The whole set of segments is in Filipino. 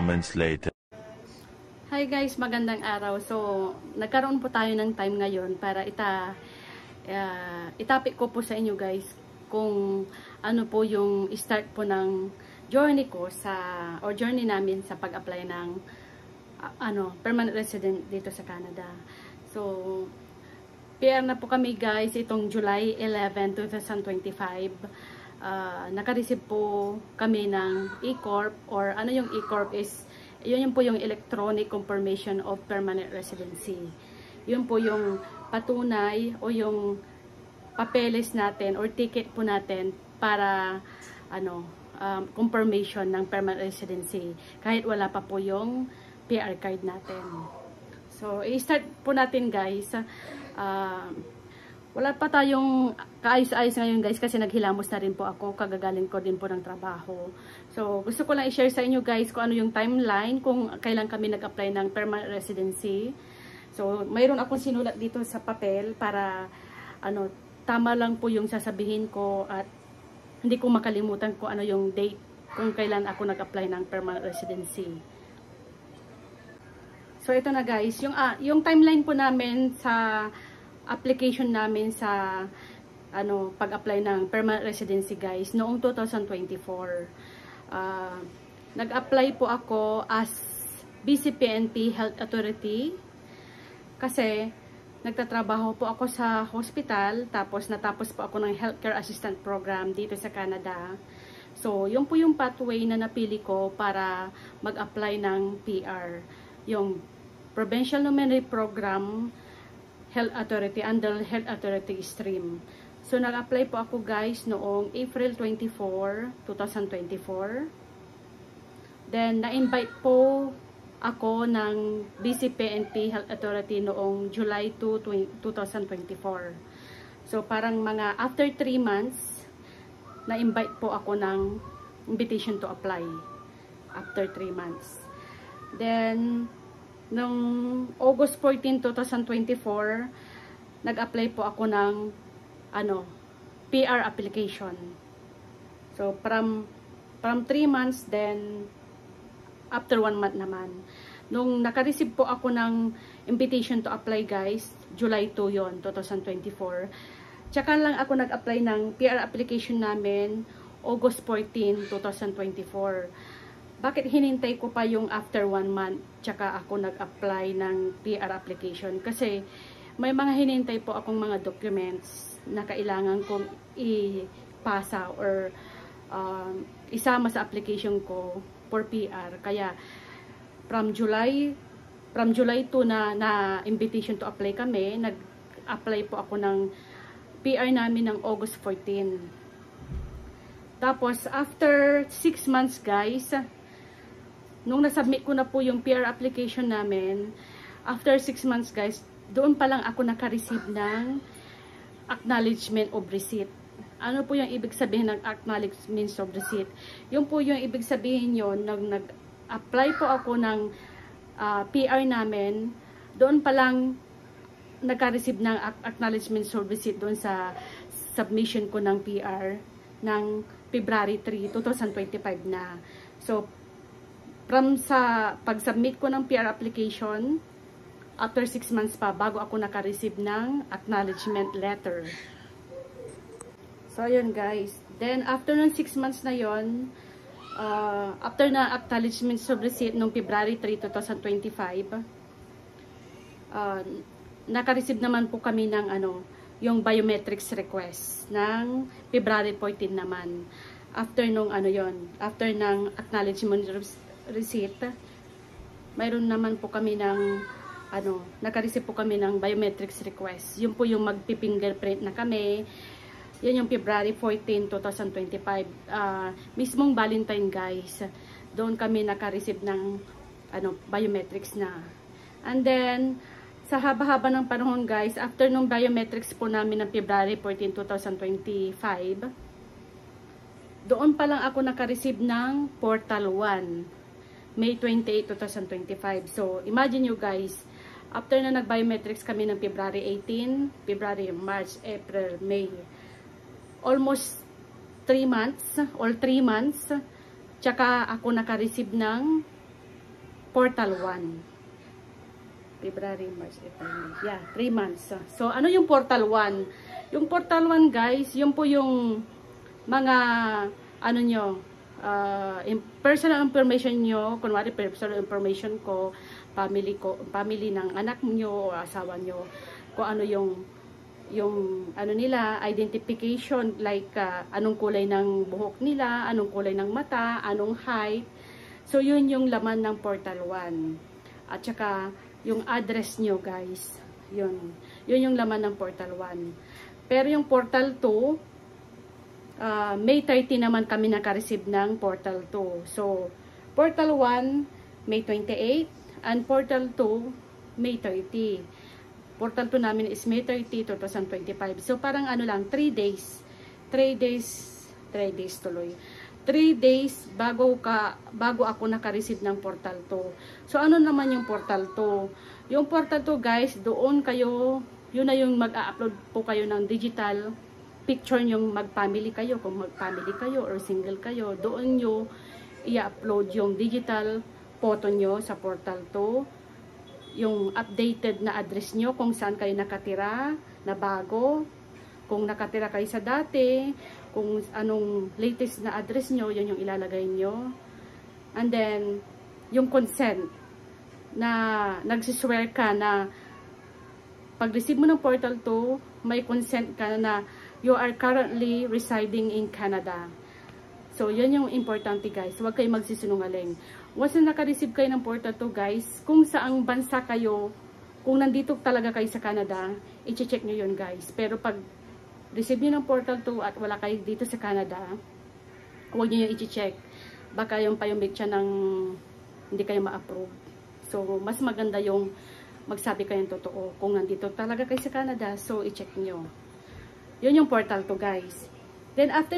moments later. Hi guys, magandang araw. So, nagkaroon po tayo ng time ngayon para itapik ko po sa inyo guys kung ano po yung start po ng journey ko journey namin sa pag-apply ng permanent resident dito sa Canada. So, PR na po kami guys itong July 11, 2025. Naka-receive po kami ng E-Corp, or ano yung E-Corp is yun po yung electronic confirmation of permanent residency. Yun po yung patunay o yung papeles natin or ticket po natin para confirmation ng permanent residency kahit wala pa po yung PR card natin. So, i-start po natin guys. Wala pa tayong kaayos-ayos ngayon guys kasi naghilamos na rin po ako, kagagaling ko din po ng trabaho. So gusto ko lang i-share sa inyo guys kung ano yung timeline kung kailan kami nag-apply ng permanent residency. So mayroon akong sinulat dito sa papel para tama lang po yung sasabihin ko at hindi ko makalimutan kung ano yung date kung kailan ako nag-apply ng permanent residency. So ito na guys, yung timeline po namin sa application namin sa pag-apply ng permanent residency guys noong 2024. Nag-apply po ako as BCPNP Health Authority kasi nagtatrabaho po ako sa hospital, tapos natapos po ako ng healthcare assistant program dito sa Canada. So yun po yung pathway na napili ko para mag-apply ng PR, yung Provincial Nominee Program Health Authority, under Health Authority stream. So, nag-apply po ako guys noong April 24, 2024. Then, na-invite po ako ng BCPNP Health Authority noong July 2, 2024. So, parang mga after 3 months, na-invite po ako ng invitation to apply. After 3 months. Then, noong August 14, 2024, nag-apply po ako ng PR application. So, from 3 months, then after 1 month naman. Nung naka-receive po ako ng invitation to apply guys, July 2 yon, 2024. Tsaka lang ako nag-apply ng PR application namin, August 14, 2024. Bakit hinintay ko pa yung after 1 month tsaka ako nag-apply ng PR application? Kasi may mga hinintay po akong mga documents na kailangan kong ipasa or isama sa application ko for PR. Kaya from July 2 na invitation to apply kami, nag-apply po ako ng PR namin ng August 14. Tapos after 6 months guys, nung nasubmit ko na po yung PR application namin, after 6 months guys, doon pa lang ako naka-receive ng acknowledgement of receipt. Ano po yung ibig sabihin ng acknowledgement of receipt? Yung po yung ibig sabihin yon, nang nag-apply po ako ng PR namin, doon pa lang naka-receive ng acknowledgement of receipt doon sa submission ko ng PR ng February 3, 2025 na. So, from sa pag-submit ko ng PR application, after 6 months pa, bago ako naka-receive ng acknowledgement letter. So, yun guys. Then, after ng 6 months na yun, after na acknowledgement of receipt noong February 3, 2025, naka-receive naman po kami ng yung biometrics request ng February 14 naman. After nung after ng acknowledgement receipt, mayroon naman po kami ng naka-receive po kami ng biometrics request. Yun po yung magpi-fingerprint na kami. Yun yung February 14, 2025. Mismong Valentine guys. Doon kami naka-receive ng biometrics na. And then sa haba-haba ng panahon guys, after nung biometrics po namin ng February 14, 2025, doon pa lang ako naka-receive ng Portal 1. May 28, 2025. So, imagine you guys, after na nag-biometrics kami ng February 18, February, March, April, May, almost 3 months, or 3 months, tsaka ako naka-receive ng Portal 1. February, March, April, May. Yeah, 3 months. So, ano yung Portal 1? Yung Portal 1, guys, yun po yung mga, ano nyo, personal information nyo, kunwari personal information ko, family ng anak nyo o asawa nyo, kung ano yung ano nila, identification, like anong kulay ng buhok nila, anong kulay ng mata, anong height. So, yun yung laman ng Portal 1. At saka, yung address nyo, guys. Yun yung laman ng Portal 1. Pero yung Portal 2, May 30 naman kami naka-receive ng Portal 2. So, Portal 1, May 28, and Portal 2, May 30. Portal 2 namin is May 30, 2025. So, parang ano lang, 3 days. 3 days tuloy. 3 days bago ako naka-receive ng Portal 2. So, ano naman yung Portal 2? Yung Portal 2, guys, doon kayo, yun na yung mag-upload po kayo ng digital picture yung mag-family kayo. Kung mag-family kayo or single kayo, doon nyo i-upload yung digital photo nyo sa Portal 2. Yung updated na address nyo, kung saan kayo nakatira, na bago, kung nakatira kayo sa dati, kung anong latest na address nyo, yun yung ilalagay nyo. And then, yung consent, na nagsiswear ka na pag-receive mo ng Portal 2, may consent ka na you are currently residing in Canada. So, yun yung importante, guys. Huwag kayo magsisinungaling. Once na naka-receive kayo ng Portal 2, guys, kung saang bansa kayo, kung nandito talaga kayo sa Canada, i-check nyo yun, guys. Pero pag receive nyo ng Portal 2 at wala kayo dito sa Canada, huwag nyo yung i-check. Baka yung payumik siya ng hindi kayo ma-approve. So, mas maganda yung magsabi kayong totoo. Kung nandito talaga kayo sa Canada, so i-check nyo. Yun yung Portal 2, guys. Then, after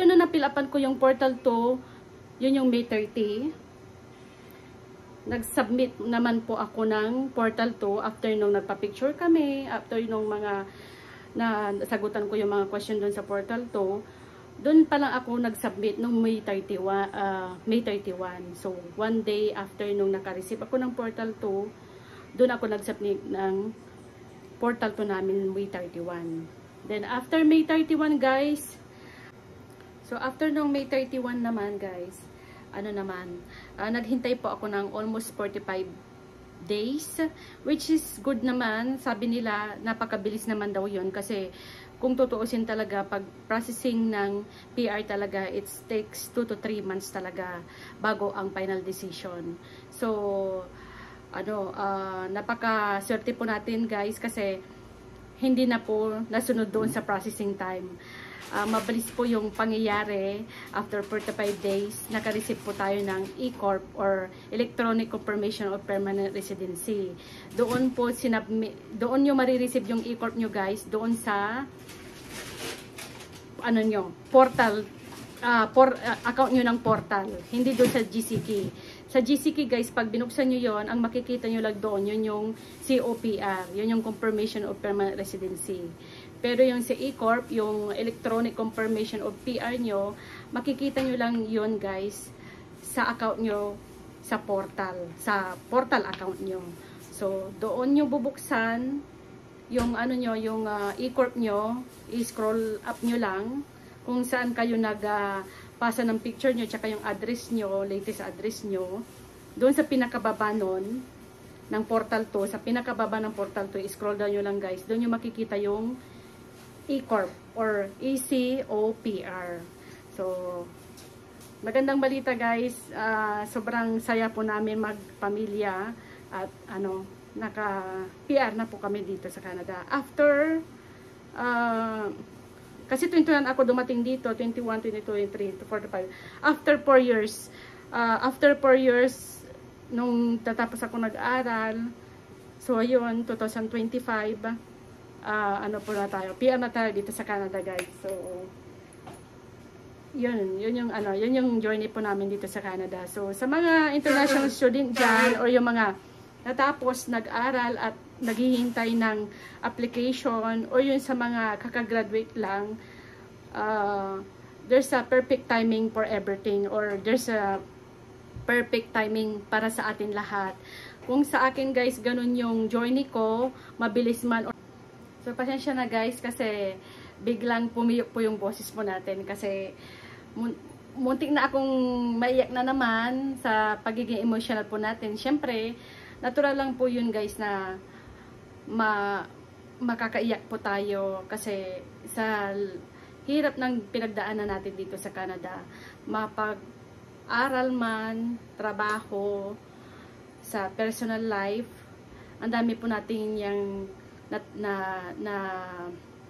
na napilapan ko yung Portal 2, yun yung May 30. Nag-submit naman po ako ng Portal 2 after nung nagpa-picture kami, after nung mga nasagutan ko yung mga question doon sa Portal 2. Doon pa lang ako nag-submit nung May 31. So, 1 day after nung naka-receive ako ng Portal 2, doon ako nag-submit ng Portal 2 namin May 31. Then, after May 31, guys, so, after nung May 31 naman, guys, naghintay po ako ng almost 45 days, which is good naman. Sabi nila, napakabilis naman daw yun kasi kung tutuusin talaga, pag processing ng PR talaga, it takes 2 to 3 months talaga bago ang final decision. So, napaka-swerte po natin, guys, kasi hindi na po nasunod doon sa processing time. Mabilis po yung pangyayari. After 45 days, naka-receive po tayo ng e-corp or Electronic Confirmation of Permanent Residency. Doon po doon nyo marireceive yung e-corp nyo, guys, doon sa portal, account nyo ng portal, hindi doon sa GCK. Sa GCK, guys, pag binuksan nyo yon, ang makikita nyo lang doon, yun yung COPR, yun yung Confirmation of Permanent Residency. Pero yung sa e-corp, yung Electronic Confirmation of PR nyo, makikita nyo lang yun, guys, sa account nyo sa portal account nyo. So, doon nyo bubuksan yung yung e-corp nyo, i-scroll up nyo lang kung saan kayo nagpasa ng picture nyo, tsaka yung address nyo, latest address nyo. Doon sa pinakababa nun, ng Portal 2, sa pinakababa ng Portal 2, i-scroll down nyo lang, guys. Doon nyo makikita yung e-corp or ECOPR. So, magandang balita, guys. Sobrang saya po namin magpamilya at naka-PR na po kami dito sa Canada. After, kasi 21 ako dumating dito, 21, 22, 23, 45. After 4 years, nung tatapos ako nag-aral, so ayun, 2025, po na tayo, PR na tayo dito sa Canada, guys. So, yun yung journey po namin dito sa Canada. So, sa mga international student dyan, or yung mga natapos, nag-aral at naghihintay ng application, or yun sa mga kakagraduate lang, there's a perfect timing for everything, or there's a perfect timing para sa atin lahat. Kung sa akin guys, ganun yung journey ko, mabilis man. So pasensya na guys kasi biglang pumiyok po yung boses po natin kasi muntik na akong maiyak na naman sa pagiging emotional po natin. Siyempre, natural lang po yun guys na makakaiyak po tayo kasi sa hirap ng pinagdaanan natin dito sa Canada. Mapag-aral man, trabaho, sa personal life, ang dami po natin yung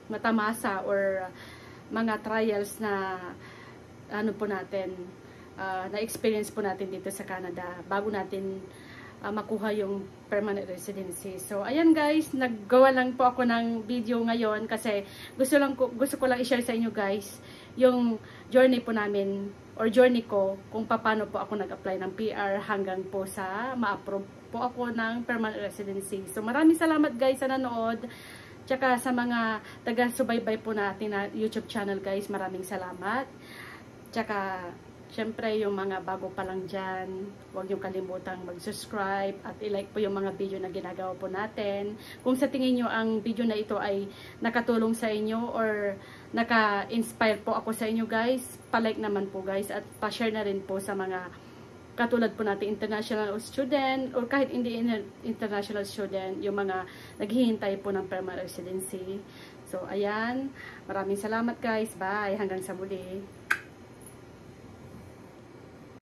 natamasa or mga trials na ano po natin, na-experience po natin dito sa Canada bago natin makuha yung permanent residency. So, ayan guys, naggawa lang po ako ng video ngayon kasi gusto ko lang i-share sa inyo guys yung journey po namin or journey ko kung paano po ako nag-apply ng PR hanggang po sa ma-approve po ako ng permanent residency. So, maraming salamat guys sa nanood. Tsaka sa mga taga-subaybay po natin na YouTube channel guys, maraming salamat. Tsaka, syempre yung mga bago pa lang dyan, huwag niyong kalimutang mag-subscribe at i-like po yung mga video na ginagawa po natin. Kung sa tingin nyo ang video na ito ay nakatulong sa inyo or naka-inspire po ako sa inyo guys, pa-like naman po guys at pa-share na rin po sa mga katulad po natin international student or kahit hindi international student, yung mga naghihintay po ng permanent residency. So, ayan. Maraming salamat guys. Bye. Hanggang sa muli.